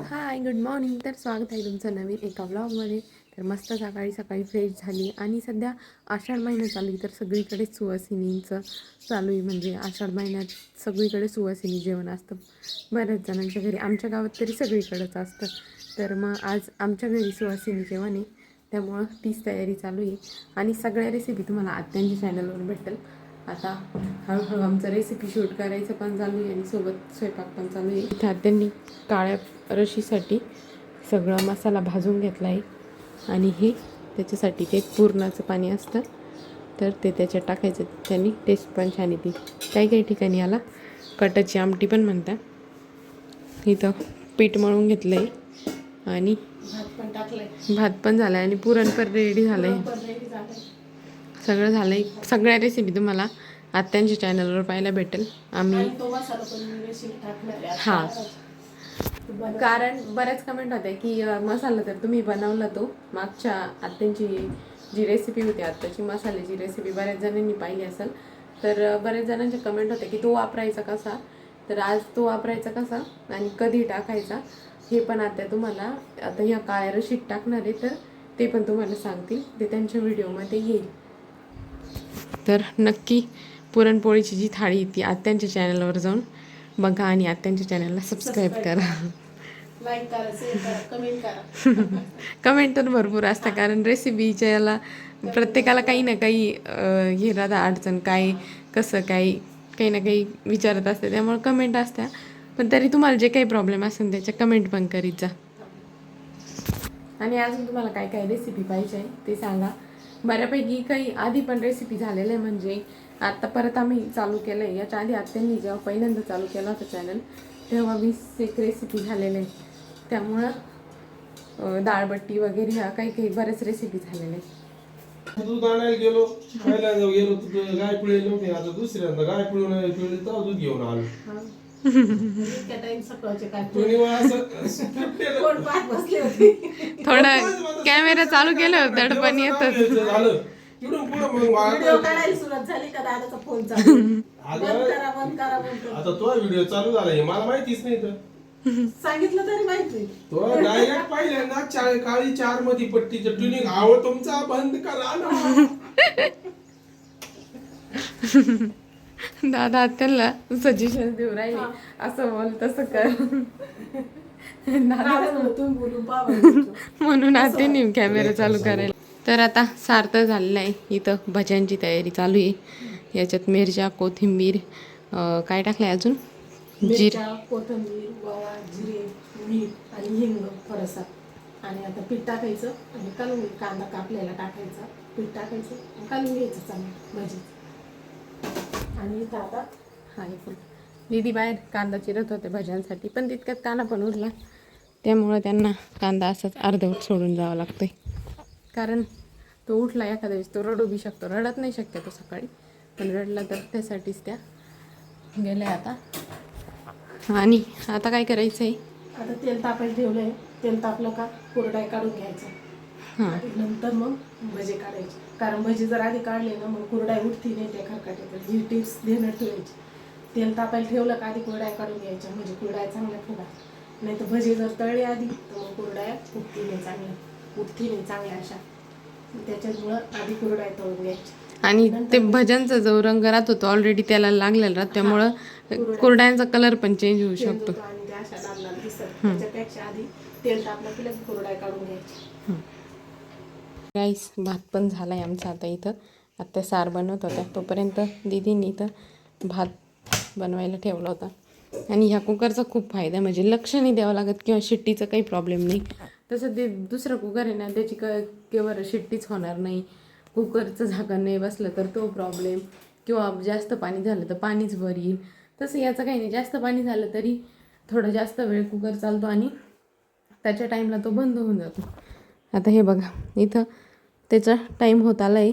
Hi good morning. तर स्वागत आहे तुमचं नवीन एका व्लॉगमध्ये. तर मस्त सकाळी सकाळी फ्रेश झाली आणि सध्या आषाढ महिना चालू आहे, तर सगळीकडे सुवासिनींचं चालू आहे. म्हणजे आषाढ महिन्यात सगळीकडे सुवासिनी जेवण असतं बऱ्याच जणांच्या घरी. आमच्या गावात तरी सगळीकडेच असतं. तर मग आज आमच्या घरी सुवासिनी जेवण आहे, त्यामुळं तीच तयारी चालू आहे. आणि सगळ्या रेसिपी तुम्हाला आत्यांच्या चॅनलवर भेटेल. आता हळूहळू आमचं रेसिपी शूट करायचं पण चालू आहे आणि सोबत स्वयंपाक पण चालू आहे. इथे आत्यांनी काळ्या रशीसाठी सगळा मसाला भाजून घेतला आहे आणि हे त्याच्यासाठी ते पुरणाचं पाणी असतं, तर ते त्याच्यात टाकायचं. त्यांनी टेस्ट पण छान येते. काही काही ठिकाणी याला कटाची आमटी पण म्हणतात. इथं पीठ मळून घेतलं आहे आणि भात पण झाला आहे आणि पुरण पण रेडी झालं आहे. सगळं झालं आहे. सगळ्या रेसिपी तुम्हाला आत्यांच्या चॅनलवर पाहायला भेटेल. आम्ही हां, कारण बऱ्याच कमेंट होत्या की मसाला तर तुम्ही बनवला, तो मागच्या आत्यांची जी रेसिपी होती आत्ताची मसाल्याची रेसिपी बऱ्याच जणांनी पाहिली असेल. तर बऱ्याच जणांच्या कमेंट होत्या की तो वापरायचा कसा. तर आज तो वापरायचा कसा आणि कधी टाकायचा हे पण आता तुम्हाला आता ह्या काळ्या रशीत टाकणार आहे, तर ते पण तुम्हाला सांगतील. ते त्यांच्या व्हिडिओमध्ये येईल. तर नक्की पुरणपोळीची जी थाळी ती आत्यांच्या चॅनलवर जाऊन बघा आणि आत्यांच्या चॅनलला सबस्क्राईब करा, लाईक करा, शेअर करा, कमेंट करा. कमेंट तर भरपूर असतं, कारण रेसिपीच्या याला प्रत्येकाला काही ना काही हे राहता अडचण, काय कसं काही ना काही विचारत असते, त्यामुळे कमेंट असत्या. पण तरी तुम्हाला जे काही प्रॉब्लेम असेल त्याच्या कमेंट पण करीत जा. आणि अजून तुम्हाला काय काय रेसिपी पाहिजे ते सांगा. बऱ्यापैकी काही आधी पण रेसिपी झालेल्या आहे, म्हणजे आत्ता परत आम्ही चालू केलं आहे. याच्या आधी आत्यांनी जेव्हा पहिल्यांदा चालू केला होता चॅनल तेव्हा 20 रेसिपी झालेल्या आहे. त्यामुळं डाळबट्टी वगैरे ह्या काही काही बऱ्याच रेसिपी झालेल्या आहेत. दूध आणायला गेलो, पहिल्यांदा गेलो तर गाय पिळे नव्हते. आता दुसऱ्यांदा गाय पिळून पिळली तर दूध घेऊन आलो. इतक्या टाइम सकाळचे काय कोण पाहत बसले होते. थोडं कॅमेरा चालू केलं होतं दडपण येतच. झालं इकडून पुढं मग व्हिडिओ काढायला सुरुवात झाली का दादाचा फोन चालू. बंद करा बंद करा बंद करा. आता तो व्हिडिओ चालू झाला हे मला माहितीच नाही. तर सांगितलं तरी माहिती. तो डायरेक्ट पहिल्यांदा काळी 4 मध्ये पट्टीचं ट्युनिंग आव तुमचा बंद करा ना. दादा त्याला सजेशन देऊ राहिले, असं बोल तसं कर. तुम्ही बोलून पाहा. म्हणून आत्याने कॅमेरा चालू करायला. तर आता सार्थ झालेलं आहे. इथं भज्यांची तयारी चालू आहे. याच्यात मिरच्या, कोथिंबीर, काय टाकलंय अजून, मिरच्या, कोथिंबीर, ओवा, जिरे, मीठ आणि हिंग थोडासा. आणि आता पीठ टाकायचं आणि कालून कांदा कापलेला टाकायचा, पीठ टाकायचं आणि कालून घ्यायचं चांगलं भजी. आणि इथं आता पण दीदी बाहेर कांदा चिरत होते भज्यांसाठी, पण तितक्यात कांदा पण उरला, त्यामुळं त्यांना कांदा असाच अर्धवट सोडून जावं लागतंय. कारण तो उठला एखाद्या वेळेस तो रडू बी शकतो. रडत नाही शक्यतो सकाळी, पण रडला तर त्यासाठीच त्या गेल्या आता. आणि आता काय करायचं आहे, आता तेल तापायला ठेवलंय. तेल तापलं का कुरडया काढून घ्यायचा. नंतर मग भजे काढायचे. कारण भजी जर आधी काढले ना मग कुरडया उठती नाही त्या खरकाट्यात. ही टिप्स देणं ठेवायची. तेल तापायला ठेवलं का आधी कुरडया काढून घ्यायच्या, म्हणजे कुरडया चांगल्या फुगतात. नाही तर भजी जर तळले आधी तर मग कुरडया उठती नाही चांगल्या अशा. त्याच्यामुळं आधी कुरडया तळून घ्यायच्या. आणि ते भज्यांचा जो रंग राहतो तो ऑलरेडी त्याला लागलेला राहतो, त्यामुळं कुरड्यांचा कलर पण चेंज होऊ शकतो. आणि त्या अशा लाल लाल दिसतात. त्याच्यापेक्षा आधी तेल तापलं की लगेच कुरडया काढून घ्यायच्या. राईस भात पण झाला आहे आमचा. आता इथं आत्या सार बनवत होत्या, तोपर्यंत दीदींनी इथं भात बनवायला ठेवला होता. आणि ह्या कुकरचा खूप फायदा, म्हणजे लक्ष नाही द्यावं लागत किंवा शिट्टीचा काही प्रॉब्लेम नाही. तसं ते दुसरं कुकर आहे ना, त्याची केव्हा शिट्टीच होणार नाही. कुकरचं झाकण नाही बसलं तर तो प्रॉब्लेम, किंवा जास्त पाणी झालं तर पाणीच वर येईल. तसं याचं काही नाही, जास्त पाणी झालं तरी थोडं जास्त वेळ कुकर चालतो आणि त्याच्या टाईमला तो बंद होऊन जातो. आता हे बघा इथं त्याचा टाईम होत आला आहे,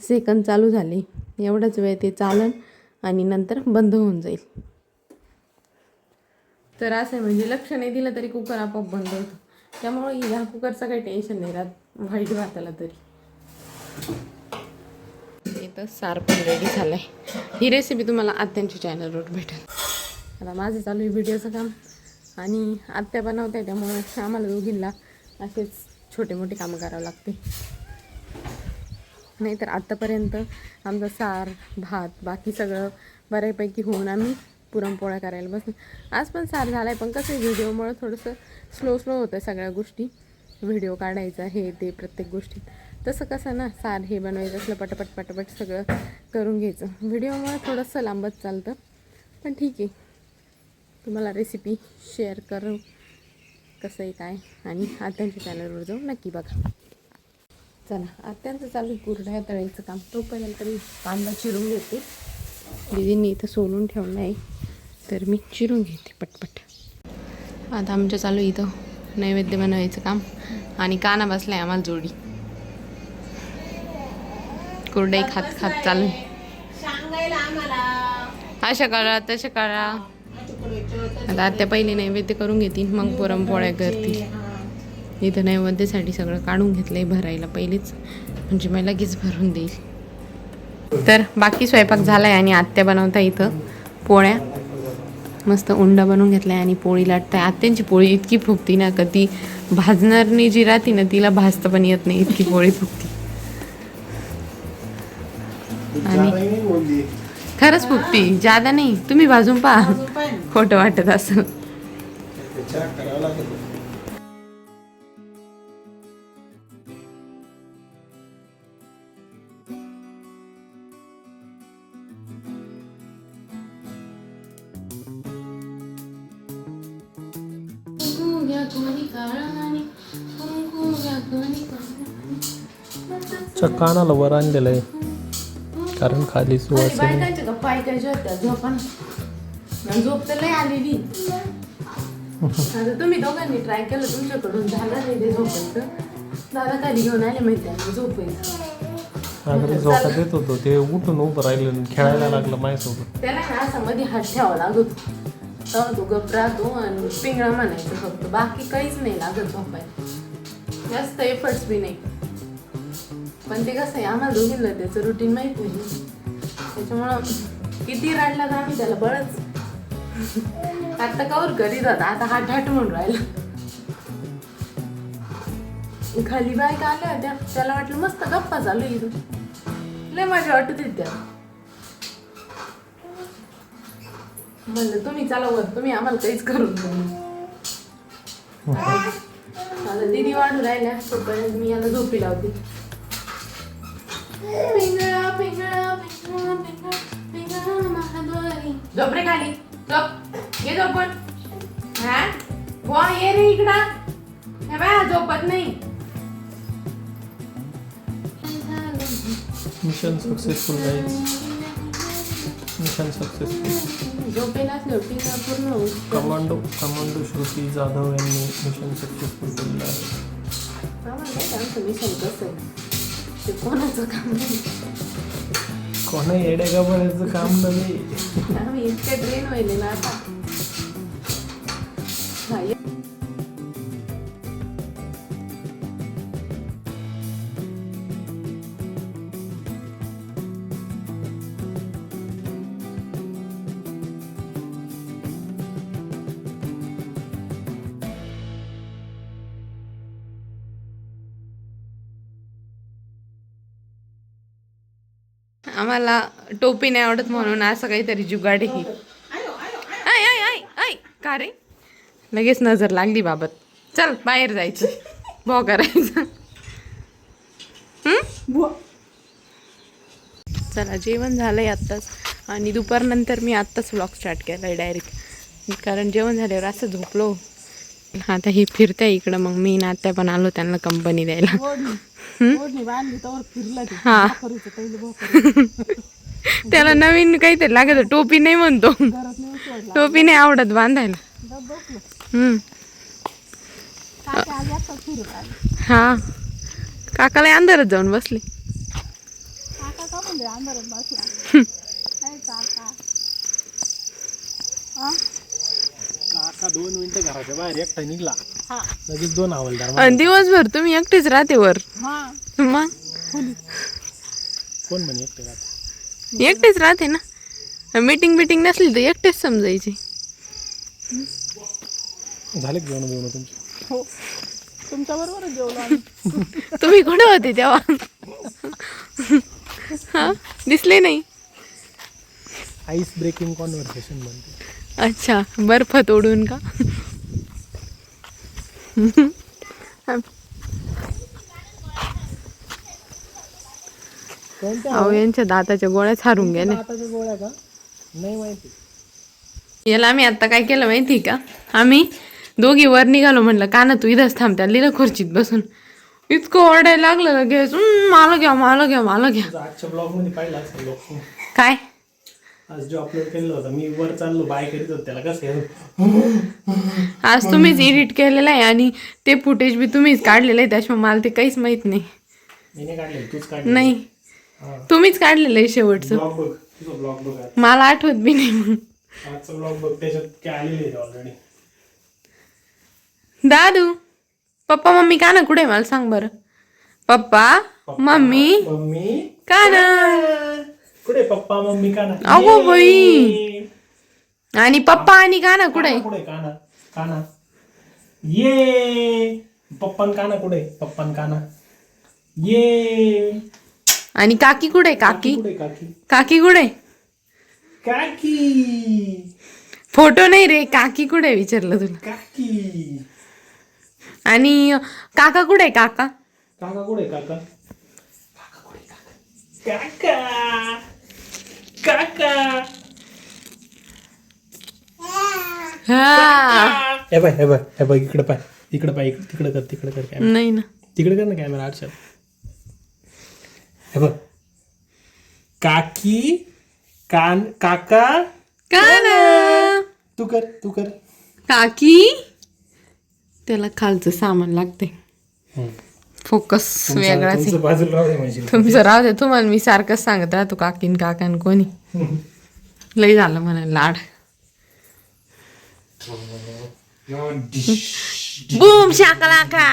सेकंद चालू झाले. एवढाच वेळ ते चालन आणि नंतर बंद होऊन जाईल. तर असं आहे, म्हणजे लक्ष नाही दिलं तरी कुकर आपोआप बंद होतो. त्यामुळे ह्या कुकरचं काही टेन्शन नाही राहत व्हाईट भाताला तरी. इथं सार पण रेडी झालं आहे. ही रेसिपी तुम्हाला आत्यांच्या चॅनलवर भेटेल. आता माझं चालू आहे व्हिडिओचं काम. आणि आत्या बनवते त्यामुळे आम्हाला दोघींना असेच छोटे मोठे कामं करावं लागते. नाहीतर आत्तापर्यंत आमचं सार भात बाकी सगळं बऱ्यापैकी होऊन आम्ही पुरणपोळ्या करायला बसलो. आज पण सार झाला आहे, पण कसं व्हिडिओमुळं थोडंसं स्लो होतं सगळ्या गोष्टी. व्हिडिओ काढायचा हे ते प्रत्येक गोष्टी. तसं कसं ना, सार हे बनवायचं असलं पटापट सगळं करून घ्यायचं. व्हिडिओमुळं थोडंसं लांबत चालतं, पण ठीक आहे. तुम्हाला रेसिपी शेअर करू कसं आहे काय, आणि आत्यांच्या चॅनलवर जाऊन नक्की बघा. चला, आत्यांचं चालू कुरड्या तळायचं काम. तोपर्यंत तरी कांदा चिरून घेते. दीदींनी इथं सोलून ठेवलं आहे, तर मी चिरून घेते पटपट. आता आमच्या चालू इथं नैवेद्य बनवायचं काम, आणि काना बसलाय आम्हाला जोडी. कुरडई खात चालू. अशा करा तशा करा. आता आत्या पहिले नैवेद्य करून घेतील, मग पुरणपोळ्या करतील. इथं नैवेद्यासाठी सगळं काढून घेतलंय भरायला पहिलेच, म्हणजे मला लगेच भरून देईल. तर बाकी स्वयंपाक झालाय आणि आत्या बनवता इथं पोळ्या. मस्त उंडा बनवून घेतलाय आणि पोळी लाटताय. आत्यांची पोळी इतकी फुगती ना, का ती भाजणारनी जी राहती ना, तिला भाजता पण येत नाही, इतकी पोळी फुगती. आणि खरंच फुगती, जादा नाही. तुम्ही भाजून पहा, खोटं वाटत असं. कानाला वर आणलेलं आहे, कारण खाली सुवास बायकांच्या गप्पा ऐकायच्या होत्या. झोपण झोप तर लय आलेली. आता तुम्ही दोघांनी ट्राय केलं, तुमच्याकडून झालं नाही ते झोपायचं. दादा खाली घेऊन आले माहिती झोपायचं. अगदी झोका देत होतो, ते उठून उभं राहिलं, खेळायला लागलं माझ्यासोबत. त्याला असा मध्ये हात ठेवावा लागत, तेव्हा तो गप राहतो आणि पिंगळा म्हणायचं फक्त. बाकी काहीच नाही लागत झोपायला, जास्त एफर्ट्स बी नाही. पण ते कसं आहे, आम्हाला दोघींना त्याचं रुटीन माहीत नाही, त्याच्यामुळं किती रडला तर आम्ही त्याला बळच. आता कवर करीत होता, आता हा ठाट म्हणून राहिला. खाली बायका आल्या होत्या, त्याला वाटलं मस्त गप्पा चालू इथं, लय मजा वाटत होती त्याला. म्हणलं तुम्ही चला वर, तुम्ही आम्हाला काहीच करून आता दीदी वाढू राहिल्या, तोपर्यंत मी याला झोपी लावते. पिंगळा पिंगळा पिंगळा पिंगळा पिंगळा महाद्वारी. झोप रे खाली, झोप. ये झोपण. हा बुवा ये रे इकडं. हे बाय झोपत नाही. Mission successful guys, mission successful. झोपेला शेवटी पूर्ण होऊ. कमांडो श्रुती जाधव यांनी मिशन सक्सेसफुल केलेलं आहे. आमचं मिशन कसं आहे, ते कोणाचं काम नाही. कोणा येड्या गाभऱ्याचं काम नाही. आम्ही इतके ट्रेन व्हायले ना आता. आम्हाला टोपी नाही आवडत म्हणून असं काहीतरी जुगाड ही. आय आय आय आय का रे, लगेच नजर लागली बाबत. चल बाहेर जायचं, भो करायचं. चला जेवण झालंय आत्ताच, आणि दुपारनंतर मी आत्ताच व्लॉग स्टार्ट केलाय डायरेक्ट, कारण जेवण झाल्यावर असं झोपलो. आता ही फिरते इकडं, मग मी नात्या पण आलो त्यांना कंपनी द्यायला. हा त्याला नवीन काहीतरी लागत, टोपी नाही म्हणतो, टोपी नाही आवडत बांधायला. हा काकाला अंधारात जाऊन बसले. काका 2 मिनिटं घराच्या बाहेर एकटा निघला, लगेच 2 हवालदार. दिवसभर तुम्ही एकटेच राहते वर. मग कोण म्हणे एकटे राहते? एकटेच राहते ना. मीटिंग नसली तर एकटेच समजायची. झाले का जेवण बिवणं तुमचे? हो तुमच्या बरोबरच जेवलो आम्ही. तुम्ही कुठे होते तेव्हा? हा दिसले नाही. आईस ब्रेकिंग कॉन्व्हर्सेशन म्हणते. अच्छा बर्फ तोडून का? कोणत्या अहो यांच्या दाताच्या गोळ्याच हारून गेल्या. हाताच्या गोळ्या का? नाही माहिती. याला आम्ही आता काय केलं माहिती का, आम्ही दोघी वर निघालो. म्हणलं का ना तू इथंच थांब. त्या लिहिलं खुर्चीत बसून इतकं ओरडायला लागलं लगेच, मला घ्या मला घ्या मला घ्या. तुझा आजच्या ब्लॉग मध्ये पाहिला असेल लोक. काय आज जो अपलोड केलेला होता मी वर चाललो बाय करीत होतो त्याला कसं आज तुम्हीच एडिट केलेलं आहे आणि ते फुटेज बी तुम्हीच काढलेलं आहे, त्याच्यामुळे मला ते काहीच माहित नाही. मी नाही काढले तूच काढले. नाही तुम्हीच काढलेलं आहे शेवटचं. ब्लॉग बघ तुझा ब्लॉग बघ आज. मला आठवत बी नाही मग. आजचा ब्लॉग बघ त्याच्यात काय आलेले आहे ऑलरेडी. दादू पप्पा मम्मी का ना कुठे मला सांग बरं. पप्पा मम्मी मम्मी का ना. कुठे पप्पा मम्मी काना. अगो बाई. आणि पप्पा आणि का ना कुठे. कुठे काना काना ये पप्पन काना कुठे पप्पन काना ये. आणि काकी कुठे. काकी कुठे काकी काकी कुठे. काकी फोटो नाही रे. काकी कुठे विचारलं तुला. काकी. आणि काका कुठे. काका काका कुठे काका काका कुठे काका काका हा हे बाय हे बाय हे बाय इकडे पाय इकडे पाय तिकडे कर कॅमेरा नाही ना. तिकडे कर ना कॅमेरा आरशात. हे बघ काकी कान काका का ना. तू कर काकी त्याला खालचं सामान लागते. फोकस वेगळाच आहे. तुमचं बाजूला राहू दे म्हणजे तुमचं राहू दे. तुम्हाला मी सारखंच सांगत राहतो काकीन काकान कोणी. लई झालं म्हणा लाड. Boom शाकलाका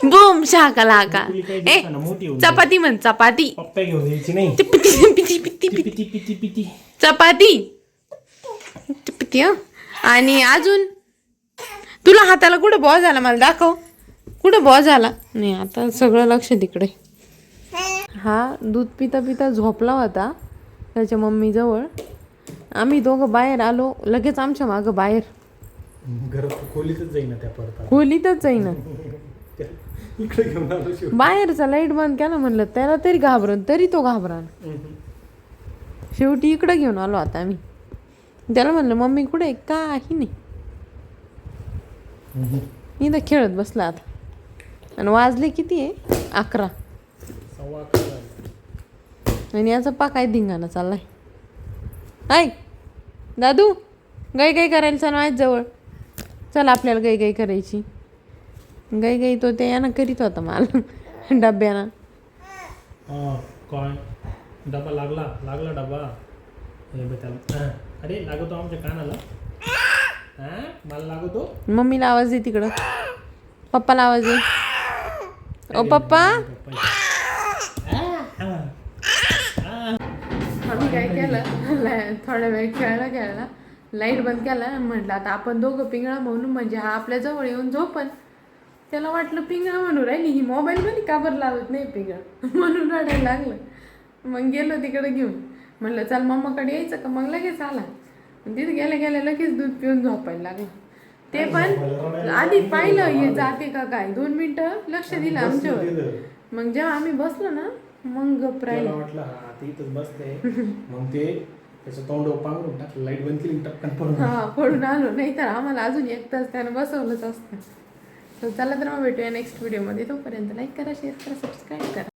boom शाकलाका. ए मोठी होऊन चपाती म्हण चपाती. पप्पा घेऊन यायची नाही. पिती पिती पिती पिती पिती पिती पिती चपाती पिती. आणि अजून तुला हाताला कुठं बॉ झाला मला दाखव. कुठं बॉ झाला नाही. आता सगळं लक्ष तिकडे. हा दूध पिता पिता झोपला होता त्याच्या मम्मीजवळ. आम्ही दोघं बाहेर आलो लगेच आमच्या मागं बाहेर. घरात खोलीतच जाईना त्या परत खोलीतच जाईना. इकडे घेऊन आलो शेवटी. बाहेरचा लाईट बंद केला म्हणलं त्याला तरी घाबरन. तरी तो घाबरा. शेवटी इकडं घेऊन आलो आता आम्ही. त्याला म्हणलं मम्मी कुठे. काही नाही इथं खेळत बसला आता. आणि वाजले किती आहे 11. आणि याचा पा काय धिंगाणा चाललाय. ऐक दादू गाई गाई करायला चल माझ्या जवळ. चल आपल्याला गाई गाई करायची. गाई गाई तो ते यानं करीत होता मला डब्यानं. काय डबा लागला डबा. हे बघ त्याला अरे लागतो आमच्या कानाला. मला लागतो. मम्मीला आवाज दे तिकडं. पप्पाला आवाज दे. ओ पप्पा. आम्ही काय केलं थोडा वेळ खेळायला लाईट बंद केला. म्हटलं आता आपण दोघं पिंगळा म्हणून म्हणजे हा आपल्या जवळ येऊन झोपन. त्याला वाटलं पिंगळा म्हणून राहिली ही मोबाईलमध्ये का बरं लावत नाही पिंगळा म्हणून रडायला लागलं. मग गेलो तिकडे घेऊन. म्हटलं चल मम्माकडे यायचं का. मग लगेच आला. तिथे गेल्या लगेच दूध पिऊन झोपायला लागलं. ते पण आधी पाहिलं हे जाते का काय. 2 मिनिटं लक्ष दिलं आमच्यावर. मग जेव्हा आम्ही बसलो ना मग गप राहिलं. वाटलं हा ते इथंच बसते. मग ते त्याचं तोंड पांघरून टाकलं लाईट बंद केली टपकन पडून. हा पडून आलो. नाही तर आम्हाला अजून 1 तास त्यानं बसवलंच असतं. तर चला तर मग भेटूया नेक्स्ट व्हिडिओमध्ये. तोपर्यंत लाईक करा शेअर करा सबस्क्राईब करा.